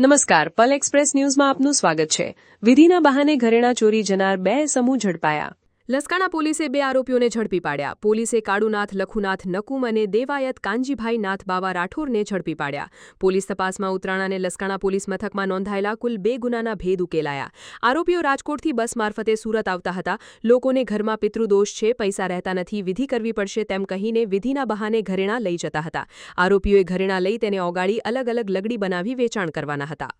નમસ્કાર, પલ એક્સપ્રેસ ન્યૂઝમાં આપનું સ્વાગત છે। વિધિના બહાને ઘરેણાં ચોરી જનાર 2 સમૂહ ઝડપાયા। લસકાણા પોલીસે 2 આરોપીઓને ઝડપી પાડ્યા। પોલીસે કાળુનાથ લખુનાથ નકુમ અને દેવાયત કાનજીભાઈ નાથ બાવા રાઠોરને ઝડપી પાડ્યા। પોલીસ તપાસમાં ઉત્તરાણા અને લસકાણા પોલીસ મથકમાં નોંધાયેલા કુલ 2 ગુનાના ભેદ ઉકેલાયા। આરોપીઓ રાજકોટથી બસ મારફતે સુરત આવતા હતા। લોકોને ઘરમાં પિતૃદોષ છે, પૈસા રહેતા નથી, વિધિ કરવી પડશે તેમ કહીને વિધિના બહાને ઘરેણાં લઈ જતા હતા। આરોપીઓએ ઘરેણાં લઈ તેને ઓગાળી અલગ અલગ લગડી બનાવી વેચાણ કરવાના હતા।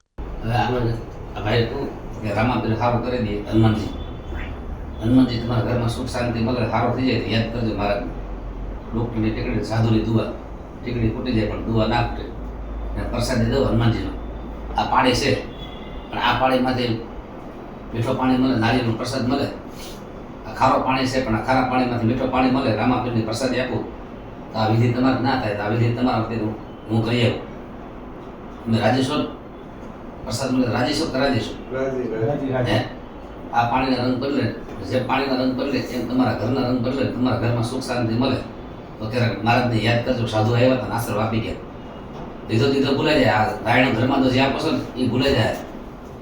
હનુમાનજી તમારા ઘરમાં સુખ શાંતિ મળે, સારો થઈ જાય યાદ કરજો મારા ડૉક્ટરની ટીકડી સાધુની દુઆ, ટીકડી ફૂટી જાય પણ દુઆ ના ફૂટે, અને પ્રસાદી દો હનુમાનજીનો। આ પાણી છે પણ આ પાણીમાંથી મીઠો પાણી મળે, નારિયેળનો પ્રસાદ મળે। આ ખારો પાણી છે પણ આ ખારા પાણીમાંથી મીઠો પાણી મળે, રામાપીરની પ્રસાદી આપું તો આ વિધિ તમારે ના થાય તો આ વિધિ તમારા વખતે હું કરી આવું। તમે રાજી છો? પ્રસાદ મળે રાજી છો કે રાજી છો? આ પાણીના રંગ બદલે, જે પાણીના રંગ બદલે એમ તમારા ઘરના રંગ બદલે, તમારા ઘરમાં સુખ શાંતિ મળે તો ત્યારે મહારાજને યાદ કરજો, સાધુ આવ્યા હતા આશીર્વાદ આપી ગયા। દીધો ભૂલાઈ જાય, આ રાયણ ધર્મમાં તો જ્યાં પસંદ એ ભૂલાઈ જાય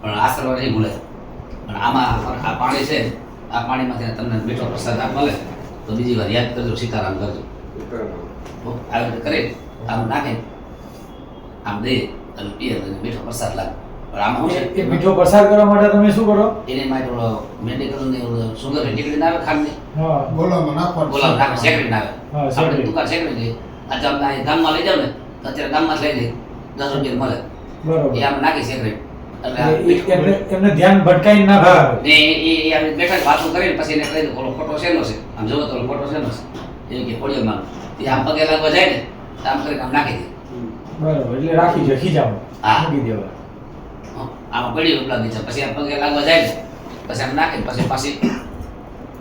પણ આશીર્વાદ નહીં ભૂલાય। પણ આમાં આ પાણી છે, આ પાણીમાંથી તમને મીઠો પ્રસાદ આપ મળે તો બીજી વાર યાદ કરજો, સીતારામ કરજો। આવી રીતે કરી આમ નાખે આમ દે અને પીએ મીઠો પ્રસાદ લાગે। પણ આમાં શું છે, મીઠો પ્રસાદ કરવા માટે તમે શું કરો? એને માટે મેડિકલની સુગરની ટીકડી ના આવે ખાંડની, ગોલામાં નાખો શેકડી ના આવે, આપણે દુકાન શેકડી દઈએ। અચ્છા આપણે ગામમાં લઈ જાવ ને તો અત્યારે ગામમાં જ લઈ લઈએ, 10 રૂપિયા મળે, એ આમ નાખી શેકડી એટલે એમને ધ્યાન ભટકાઈ ના ભાવે ને એ આપણે બેઠા વાતો કરીને પછી એને કહી દો ઓલો ફોટો શેનો છે, આમ જોવો તો ઓલો ફોટો શેનો છે, એ કે ખોડિયામાં એ આમ પગે લાગવા જાય ને આમ કરીને આમ નાખી દે। બરાબર, એટલે રાખી છે ખીજામાં મૂકી દેવા, આમાં પડી ઉપલાગી છે, પછી આ પગે લાગવા જાય ને પછી આમ નાખે પછી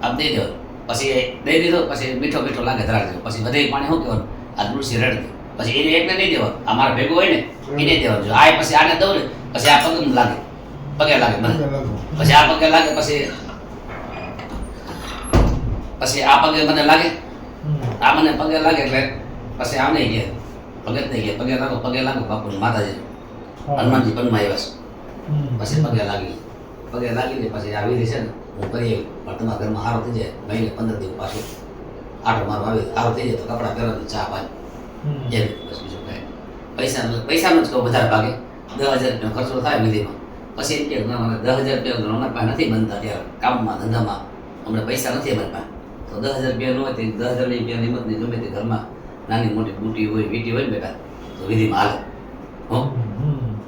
આમ દઈ દો, પછી દઈ દીધો પછી મીઠો મીઠો લાગે ધરાવી દો, પછી બધે પાણી શું કહેવાનું આ તુલસી રડ દે, પછી એને એકને નહીં દેવાનું, આ મારા ભેગું હોય ને એને દેવાનું, જો આ પછી આને દઉં ને પછી આ પગે લાગે, પગે લાગે મને, પછી આ પગે લાગે, પછી આ પગે મને લાગે, આ મને પગે લાગે એટલે પછી આમ નહીં ગયા ભગત નહીં ગયા, પગે લાગો બાપુ માતાજી હનુમાનજી પનમાં આવ્યા છે, પછી પગે લાગી પછી આવી રહી છે ને હું કરી પણ તમારા ઘરમાં સારો થઈ જાય, મહિને 15 દિવસ પાછું આટો મારો આવી સારો થઈ જાય તો કપડાં પહેરવાની ચા પાય એમ, બસ બીજું કાંઈ પૈસાનો જ કહું વધારે ભાગે 10,000 રૂપિયા ખર્ચો થાય વિધિમાં, પછી એમ કે મને 10,000 રૂપિયા અમારી પાસે નથી બનતા, ત્યારે કામમાં ધંધામાં અમને પૈસા નથી અમારી પાસે, તો 10,000 રૂપિયા ન હોય તો 10,000 રૂપિયા હિંમતની ગમે તે ઘરમાં નાની મોટી બુટી હોય વીટી હોય ને બેટા તો વિધિમાં હાલે હો,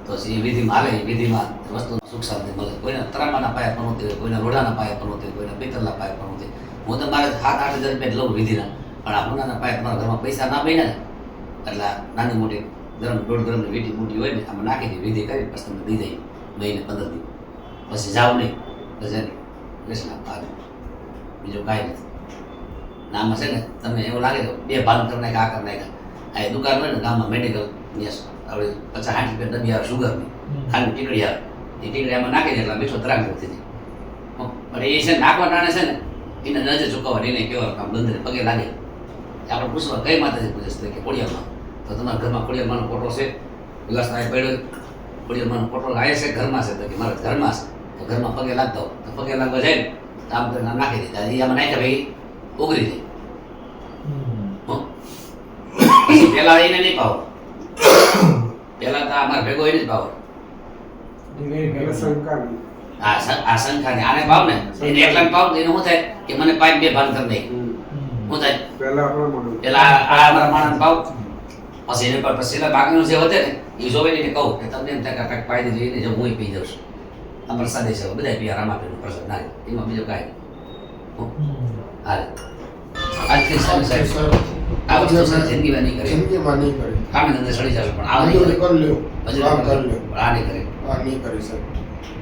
તો એ વિધિમાં હાલે, એ વિધિમાં વસ્તુનો સુખ શાંતિ મળે। કોઈના તરામાના પાયા પણ હોતી હોય, કોઈના રોડાના પાયા પણ હોતી હોય, કોઈના પિત્તળના પાયા પણ હોતી હોય, હું તો મારે 7-8 હજાર રૂપિયા લઉં વિધિના, પણ આ હોનાના પાયા તમારા ઘરમાં પૈસા ના બન્યા ને એટલે નાની મોટી ગરમ 1.5 ગ્રામની વીટી બુટી હોય ને આમાં નાખી દે, વિધિ કરી પછી તમને દઈ જાય મહિને 15 દિવસ, પછી જાઓ નહીં બજારની બેસના ભાગ, બીજું કાંઈ નથી। આમાં છે ને તમને એવું લાગે તો 2 ભાન કરી નાખ્યા, આ કરી નાખ્યા, આ દુકાન હોય ને ગામમાં મેડિકલ યસ આપણે 50-60 રૂપિયા ડબ્બી આવે સુગરની, ખાલી ટીકડી આવે, એ ટીકડી આમાં નાખી દે એટલે મીઠો તરાગ થઈ જાય। પણ એ છે નાખવા ટાણે છે ને એને નજર ચૂકવવા એને કહેવાનું કામ બંધ પગે લાગે, આપણે પૂછવા કઈ માતાજી પૂછે છે કે ખોડિયારમાં, તો તમારા ઘરમાં ખોડિયારમાંનો ફોટો છે, વિલાસનાય પડ્યો ખોડિયારમાંનો ફોટો આવે છે ઘરમાં છે, તો કે મારા ઘરમાં છે તો ઘરમાં પગે લાગતા હોય તો પગે લાગવા જાય ને તો આમ કરીને નાખી દે, એ આમાં નાખ્યા ભાઈ ઉગરી જાય। પેલા એને નહીં પાવો, પેલા તો અમારે ભેગો એને જ પાવો, આ શંખાને આને પાવ ને એને એકલા પાવ એને શું થાય કે મને 5-2 ભાન કરી દે, શું થાય પેલા આ અમારા માણસ પાવ પછી એને પર પછી બાકીનું જે વધે ને એ જોવે ને કહું કે તમને એમ થાય કે કાંઈક પાઈ દેજો એને જો હું પી જાઉં છું, આ પ્રસાદી છે બધા પીયા રામાપીરનો પ્રસાદ ના એમાં બીજું કાંઈ હાલે। આજથી સાહેબ આ વસ્તુ જિંદગીમાં નહીં કરે, કામે ધંધે સડી જશે પણ આ નહીં કરે, આ નહીં કરે।